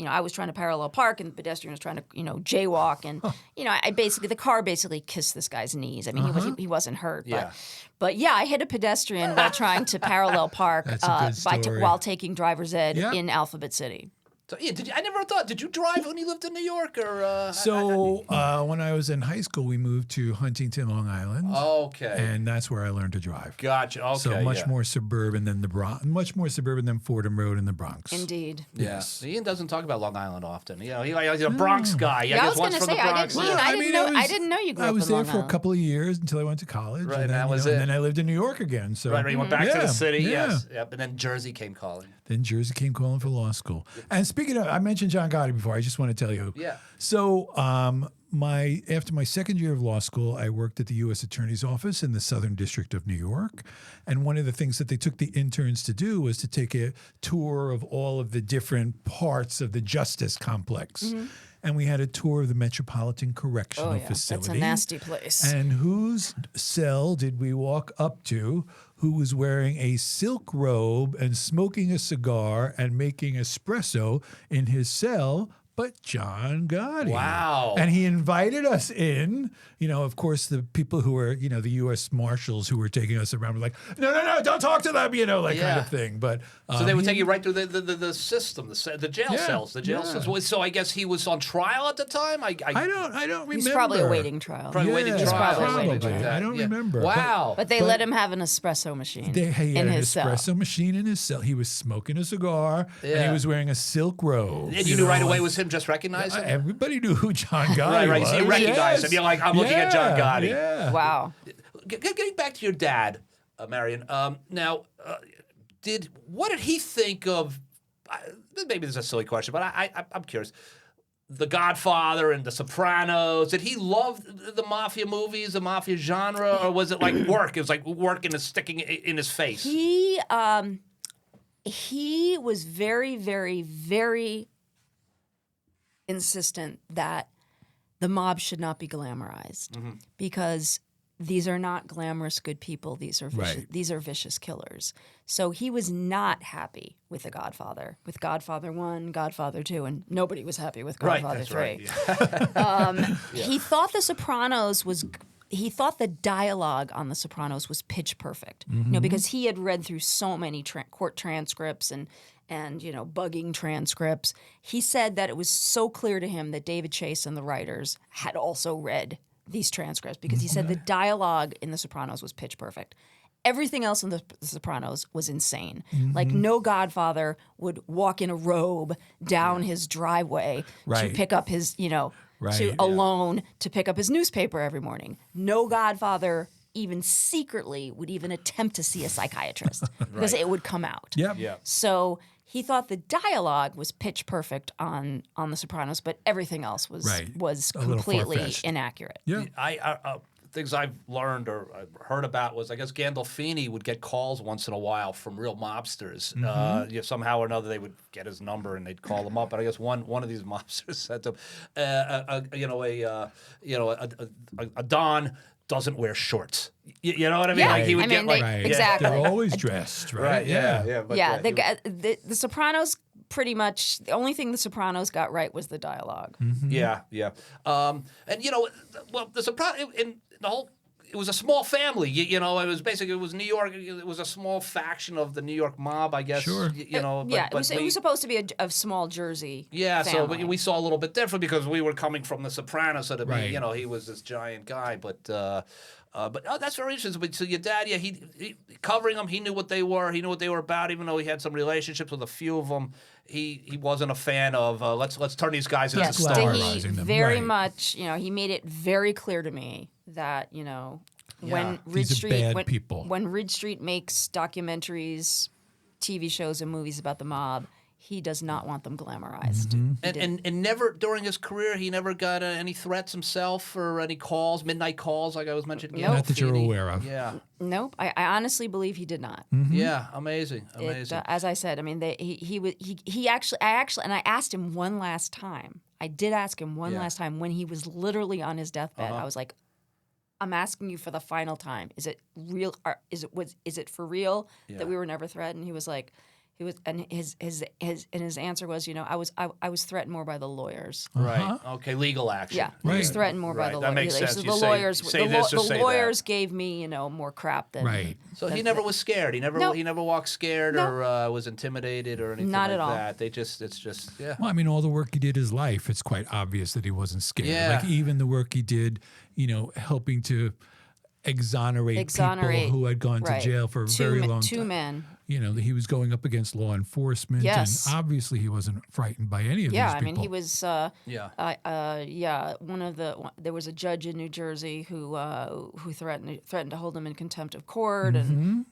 I was trying to parallel park, and the pedestrian was trying to jaywalk, and the car basically kissed this guy's knees. I mean, he wasn't hurt, but yeah, I hit a pedestrian while trying to parallel park That's a good story. while taking driver's ed Yeah. in Alphabet City. So, I never thought. Did you drive when you lived in New York, or? When I was in high school, we moved to Huntington, Long Island. Okay. And that's where I learned to drive. Gotcha. Okay. So much more suburban than the Bronx, much more suburban than Fordham Road in the Bronx. Indeed. Yes. Ian doesn't talk about Long Island often. He's a Bronx guy. Yeah, I was going to say, I didn't know you grew up I was in there Long for a Island. couple of years until I went to college. Right, and then, that was and it. then I lived in New York again. So Right, you went back to the city. Yeah. Yes. Yep. And then Jersey came calling. Then Jersey came calling for law school. And speaking of, I mentioned John Gotti before. I just want to tell you. Yeah. So after my second year of law school, I worked at the U.S. Attorney's Office in the Southern District of New York. And one of the things that they took the interns to do was to take a tour of all of the different parts of the justice complex. Mm-hmm. And we had a tour of the Metropolitan Correctional Facility. That's a nasty place. And whose cell did we walk up to who was wearing a silk robe and smoking a cigar and making espresso in his cell? But John Gotti. Wow. And he invited us in. Of course, the people who were, the U.S. Marshals who were taking us around were like, no, don't talk to them, kind of thing. But so they would take you right through the system, the jail cells, cells. So I guess he was on trial at the time. I don't remember. He's probably awaiting trial. Probably waiting Yeah, trial. probably Something like that. I don't remember. Wow. But they let him have an espresso machine He had in an his cell. espresso machine in his cell. He was smoking a cigar, and he was wearing a silk robe. And you knew right away it was him, just recognized him? Everybody knew who John Gotti Right. was. So you recognized him. You're like, I'm looking at John Gotti. Yeah. Wow. Getting back to your dad, Marian. Now, what did he think of? Maybe this is a silly question, but I'm curious. The Godfather and The Sopranos. Did he love the mafia movies, the mafia genre, or was it like work? It was like work and sticking in his face. He was very, very, very insistent that the mob should not be glamorized because these are not glamorous good people. These are vicious killers. So he was not happy with The Godfather, with Godfather 1, Godfather 2, and nobody was happy with Godfather 3. Right, yeah. He thought The Sopranos was. He thought the dialogue on The Sopranos was pitch perfect, because he had read through so many court transcripts and bugging transcripts. He said that it was so clear to him that David Chase and the writers had also read these transcripts because he said the dialogue in The Sopranos was pitch perfect. Everything else in The Sopranos was insane. Like no Godfather would walk in a robe down his driveway to pick up his, alone to pick up his newspaper every morning. No Godfather even secretly would even attempt to see a psychiatrist because it would come out. Yep. Yeah. So he thought the dialogue was pitch perfect on The Sopranos, but everything else was A little completely far-fetched. inaccurate. Yeah. things I've learned or I've heard about was I guess Gandolfini would get calls once in a while from real mobsters. Somehow or another they would get his number and they'd call him up. But I guess one of these mobsters said to him, a Don doesn't wear shorts. You know what I mean? Yeah. Like he would get like exactly. They're always dressed, right? right. Yeah. But, The Sopranos pretty much the only thing the Sopranos got right was the dialogue. Yeah. And the Sopranos in the whole. It was a small family, it was New York. It was a small faction of the New York mob, I guess. Sure. It was supposed to be a small Jersy. Yeah, family. so we saw a little bit different because we were coming from the Sopranos, so to Right. be, he was this giant guy, but that's very interesting. But so your dad, he covering them, he knew what they were, he knew what they were about, even though he had some relationships with a few of them. He wasn't a fan of let's turn these guys into Yes, stars. glamorizing He them, very right. much, he made it very clear to me that, when Ridge These are Street bad people. when Ridge Street makes documentaries, TV shows, and movies about the mob, he does not want them glamorized. And never during his career, he never got any threats himself or any calls, midnight calls, like I was mentioning. Nope. Not that you're aware of. Yeah, Nope, I honestly believe he did not. yeah, amazing. As I said, I mean, he actually, and I asked him one last time. I did ask him one last time when he was literally on his deathbed. I was like, I'm asking you for the final time. Is it real? Is it for real that we were never threatened? He was like, and his answer was, I was threatened more by the lawyers. Right. Okay. Legal action. Yeah, he was threatened more by the lawyers. That makes sense. The You say- lawyers, say this or the say that. lawyers gave me, more crap than. Right. So he never was scared. He never walked scared No. or was intimidated or anything Not like at all. that. It's just Well, I mean, all the work he did his life, it's quite obvious that he wasn't scared. Yeah. Like even the work he did, helping to exonerate people who had gone to jail for a very long time. Two men. He was going up against law enforcement, Yes. and obviously he wasn't frightened by any of Yeah, these I people. mean, he was. There was a judge in New Jersey who threatened to hold him in contempt of court, and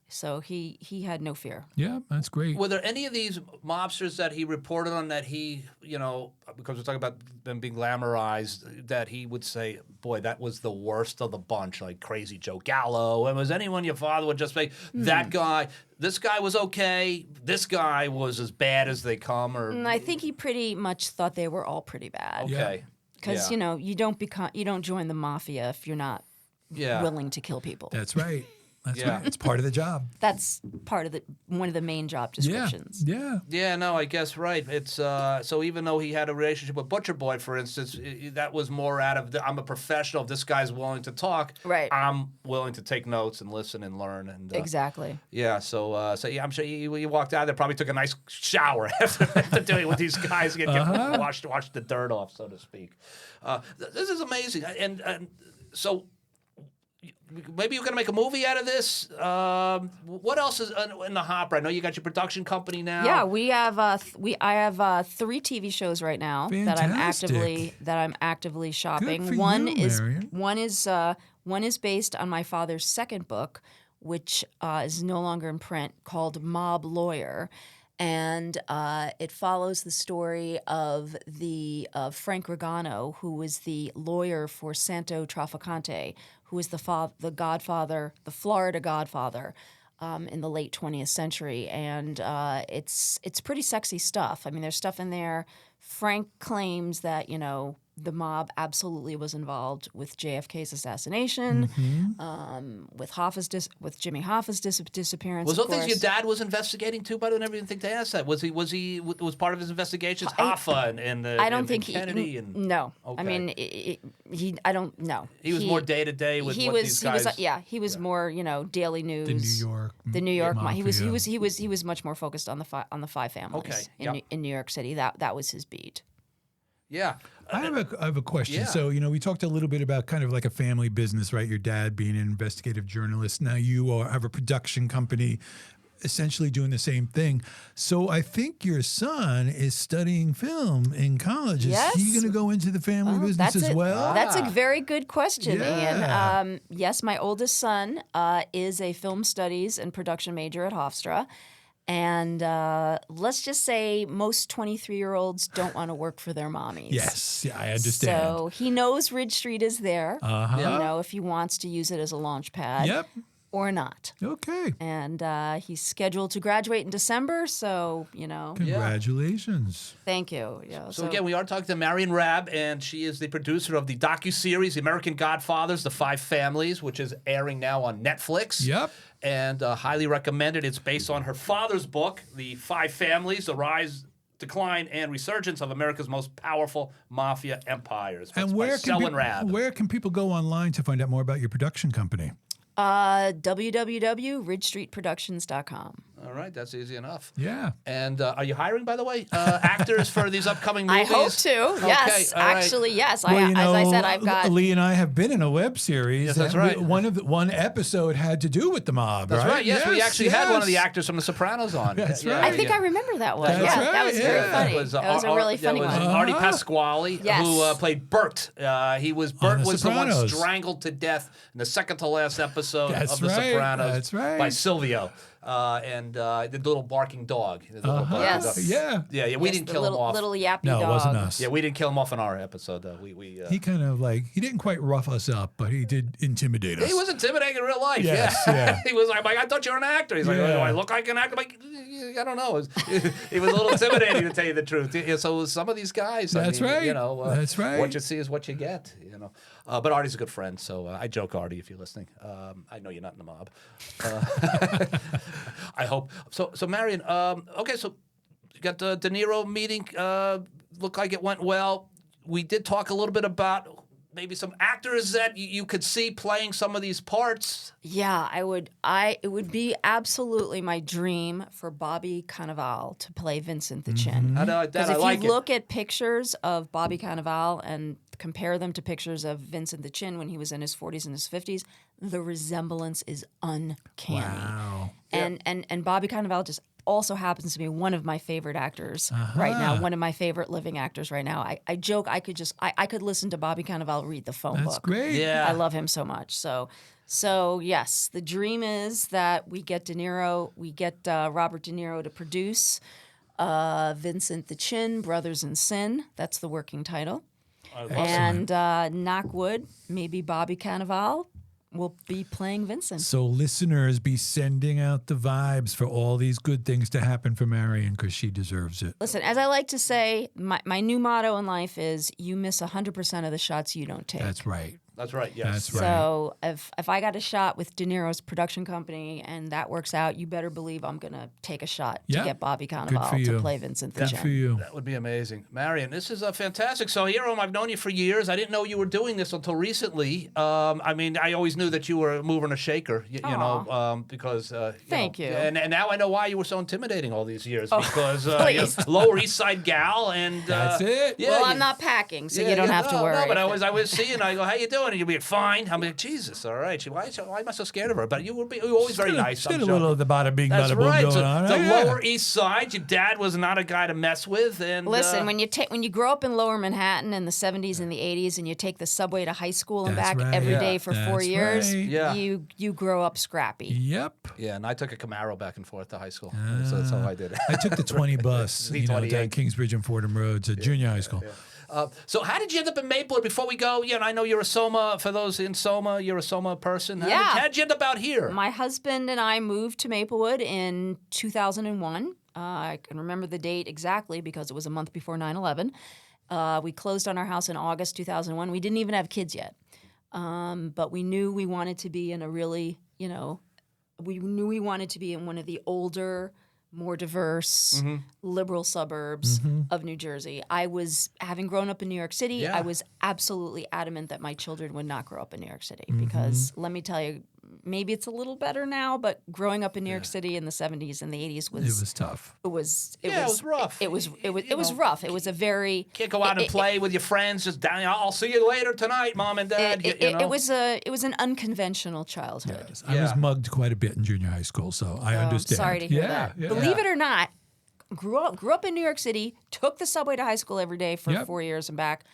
So he had no fear. Yeah, that's great. Were there any of these mobsters that he reported on that he, because we're talking about them being glamorized, that he would say, boy, that was the worst of the bunch, like Crazy Joe Gallo? And was anyone your father would just say, that guy, this guy was okay, this guy was as bad as they come? Or And I think he pretty much thought they were all pretty bad. Okay. Because, you don't join the mafia if you're not willing to kill people. That's right. That's Yeah. right. It's part of the job. That's part of one of the main job descriptions. Yeah. Yeah, no, I guess right. It's so even though he had a relationship with Butcher Boy, for instance, that was more out of I'm a professional. If this guy's willing to talk, Right. I'm willing to take notes and listen and learn. And Exactly. yeah, so I'm sure you walked out there, probably took a nice shower after doing with these guys, get washed the dirt off, so to speak. This is amazing, and so. Maybe you're going to make a movie out of this. What else is in the hopper? I know you got your production company now. Yeah, we have I have 3 TV shows right now Fantastic. that I'm actively shopping. Good for you, Marian. One is based on my father's second book, which is no longer in print, called Mob Lawyer. And it follows the story of Frank Regano, who was the lawyer for Santo Trafficante, who was the Godfather, the Florida Godfather, in the late 20th century. And it's pretty sexy stuff. I mean, there's stuff in there. Frank claims that, the mob absolutely was involved with JFK's assassination, with Jimmy Hoffa's disappearance. Was of those things your course. dad was investigating too? But I didn't even think to ask that. Was part of his investigations Hoffa and the I don't and think Kennedy and no. Okay. I mean, I don't know. He was more day to day with what these guys. He was more The daily news. New York He mafia. was much more focused on the five families Okay, in New York City. That was his beat. Yeah. I have a question. Yeah. So, we talked a little bit about kind of like a family business, right? Your dad being an investigative journalist. Now you have a production company essentially doing the same thing. So I think your son is studying film in college. Yes. Is he going to go into the family business as well? That's a very good question, Yeah. Ian. Yes, my oldest son is a film studies and production major at Hofstra. And let's just say most 23-year-olds don't want to work for their mommies. Yes, yeah, I understand. So he knows Ridge Street is there. Uh-huh. You know, if he wants to use it as a launch pad. Yep. Or not. Okay. And he's scheduled to graduate in December, so, you know. Congratulations. Thank you. Yeah, So again, we are talking to Marian Raab, and she is the producer of the docuseries, The American Godfathers, The Five Families, which is airing now on Netflix. Yep. And highly recommended. It's based on her father's book, The Five Families, The Rise, Decline, and Resurgence of America's Most Powerful Mafia Empires. And where can people go online to find out more about your production company? www.ridgestreetproductions.com. All right, that's easy enough. Yeah. And are you hiring, by the way, actors for these upcoming movies? I hope to. Yes, all right. actually, yes. Well, you know, as I said, I've got. Lee and I have been in a web series. Yes, that's and right. One episode had to do with the mob. That's right. Yes, we actually had one of the yes. actors from The Sopranos on. That's Yeah, right. I think I remember that one. That's yeah, right, that was very yeah. funny. That was a really funny That was one. Artie Pasquale, Yes. who played Bert. Bert The was the one Sopranos. strangled to death in the second to last episode That's of The right, Sopranos that's right. by Silvio. And the little barking dog. The little barking Yes. dog. Yeah. Yeah, we Yes, didn't the kill little, him off. Little yappy No, dog. it wasn't us. Yeah, we didn't kill him off in our episode, though. He kind of he didn't quite rough us up, but he did intimidate us. He was intimidating in real life. Yes, yeah. yeah. He was like, I thought you were an actor. He's like, Yeah. do I look like an actor? I'm like, I don't know. He was a little intimidating, to tell you the truth. Yeah, so some of these guys, That's right. You know, That's right. What you see is what you get. You know, but Artie's a good friend, so I joke, Artie, if you're listening. I know you're not in the mob. I hope so. So Marian, okay, so you got the De Niro meeting. Looked like it went well. We did talk a little bit about maybe some actors that you could see playing some of these parts. Yeah, I would. It would be absolutely my dream for Bobby Cannavale to play Vincent the Chin. I know that. Because I if like you it. look at pictures of Bobby Cannavale and compare them to pictures of Vincent the Chin when he was in his 40s and his 50s, the resemblance is uncanny. Wow. And Bobby Cannavale just also happens to be one of my favorite actors right now, one of my favorite living actors right now. I joke I could listen to Bobby Cannavale read the phone That's book. great. Yeah. I love him so much. So yes, the dream is that we get Robert De Niro to produce Vincent the Chin, Brothers in Sin. That's the working title. And knock wood, maybe Bobby Cannavale will be playing Vincent. So listeners, be sending out the vibes for all these good things to happen for Marian because she deserves it. Listen, as I like to say, my new motto in life is you miss 100% of the shots you don't take. That's right. That's right. Yes. That's right. So if I got a shot with De Niro's production company and that works out, you better believe I'm going to take a shot Yeah. to get Bobby Good for Cannavale you. to play Vincent the Good Chin. for you. That would be amazing. Marian, this is fantastic. So, Hero, I've known you for years. I didn't know you were doing this until recently. I mean, I always knew that you were a mover and a shaker, you know, because... Thank you. And now I know why you were so intimidating all these years, Oh, because please. Lower East Side gal, and... That's it. Yeah, Well, you- I'm not packing, so yeah, you don't yeah, have to no, worry. No, but I was seeing, I go, how you doing? And you'd be like, fine. I'm like, Jesus, all right. Why am I so scared of her? But you were always very nice. Still I'm a sure. little of the bada bing, That's bada boom right. going So, on. the Oh, yeah. Lower East Side, your dad was not a guy to mess with. And Listen, when you grow up in Lower Manhattan in the 70s and the 80s, and you take the subway to high school and That's back right. every day Yeah. for 4 That's years, right. Yeah. you grow up scrappy. Yep. yeah, and I took a Camaro back and forth to high school. So that's how I did it. I took the 20 bus, down Z28. Kingsbridge and Fordham Road to junior high school. So how did you end up in Maplewood? Before we go, I know you're a Soma. For those in Soma, you're a Soma person. Yeah. How did you end up out here? My husband and I moved to Maplewood in 2001. I can remember the date exactly because it was a month before 9/11. We closed on our house in August 2001. We didn't even have kids yet, but we knew we wanted to be in a really, we knew we wanted to be in one of the older, more diverse, liberal suburbs of New Jersey. I was, having grown up in New York City, Yeah. I was absolutely adamant that my children would not grow up in New York City because, let me tell you, maybe it's a little better now, but growing up in New York City in the 70s and the 80s It was tough. it was rough. It was rough. It was a very Can't go out and play with your friends. Just down. I'll see you later tonight, Mom and Dad. it was an unconventional childhood. Yes. I was mugged quite a bit in junior high school, so I I'm understand. sorry to hear yeah, that. Yeah. Believe it or not, grew up in New York City, took the subway to high school every day for Yep. 4 years and back.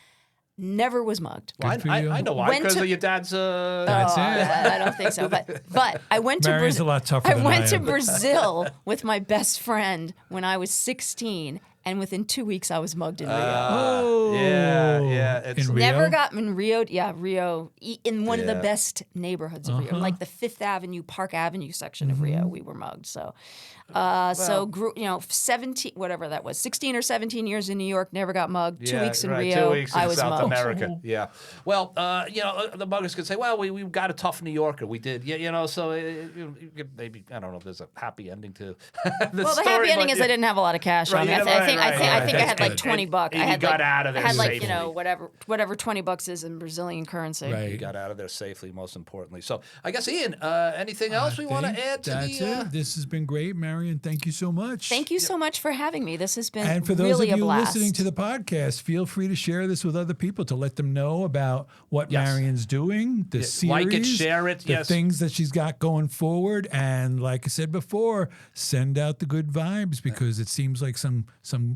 Never was mugged. Good for you. I know why. Went Because to- of your dad's. That's it. I don't think so. But I went to Marion's a lot tougher I than went I to am. Brazil with my best friend when I was 16, and within 2 weeks I was mugged in Rio. Oh. Yeah. It's In Rio? Never got in Rio. Yeah, Rio, in one of the Yeah. best neighborhoods of Rio, like the Fifth Avenue, Park Avenue section of Rio. We were mugged. So grew, 17, whatever that was, 16 or 17 years in New York, never got mugged. 2 weeks in Rio, 2 weeks in I was South mugged. America. Yeah. Well, the muggers could say, well, we got a tough New Yorker. We did. Yeah, so maybe, I don't know if there's a happy ending to the Well, the story, happy ending but is I didn't have a lot of cash Right, on me. you I never- think right, I right. had like And- $20. and I you had got like, out of there I had like safely. whatever $20 is in Brazilian currency. Right. You got out of there safely, most importantly. So I guess, Ian, anything else we want to think add to that's the... it. This has been great, Marian. Thank you so much. Thank you so much for having me. This has been And for those really of you a blast. listening to the podcast, feel free to share this with other people to let them know about what Yes. Marian's doing, the series, like it, share it, the yes. things that she's got going forward. And like I said before, send out the good vibes because it seems like some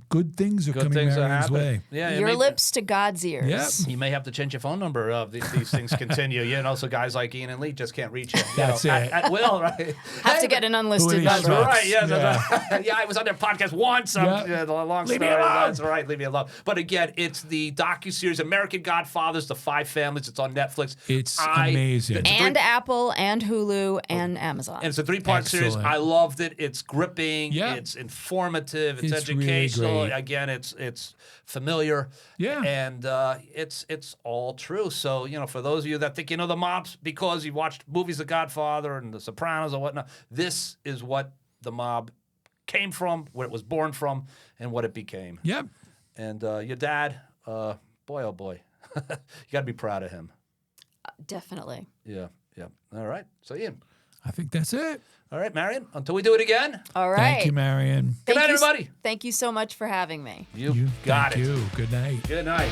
good things are Good coming things are Marian's happening. way. Yeah, it Your may- lips to God's ears. Yep. You may have to change your phone number if these things continue. So guys like Ian and Lee just can't reach you. That's it. At will, right? Have to get an Who unlisted are That's these number. fucks? right. Yes, Yeah. that's right. Yeah, I was on their podcast once. Yeah. The long Leave me story. alone. That's right. Leave me alone. But again, it's the docuseries American Godfathers, the 5 families. It's on Netflix. It's amazing. it's a And three- Apple and Hulu and Amazon. and it's a 3-part series. Excellent. I loved it. It's gripping. Yeah. It's informative. It's It's really educational. great. Again, it's familiar. Yeah. And it's all true. So, for those of you that think you know the mobs because you watched movies of Godfather and The Sopranos or whatnot, this is what the mob came from, where it was born from, and what it became. Yep. And your dad, boy, oh boy, you got to be proud of him. Definitely. Yeah. All right. So, Ian. I think that's it. All right, Marian, until we do it again. All right. Thank you, Marian. Good night, you, everybody. Thank you so much for having me. You got Thank it. you. Good night. Good night.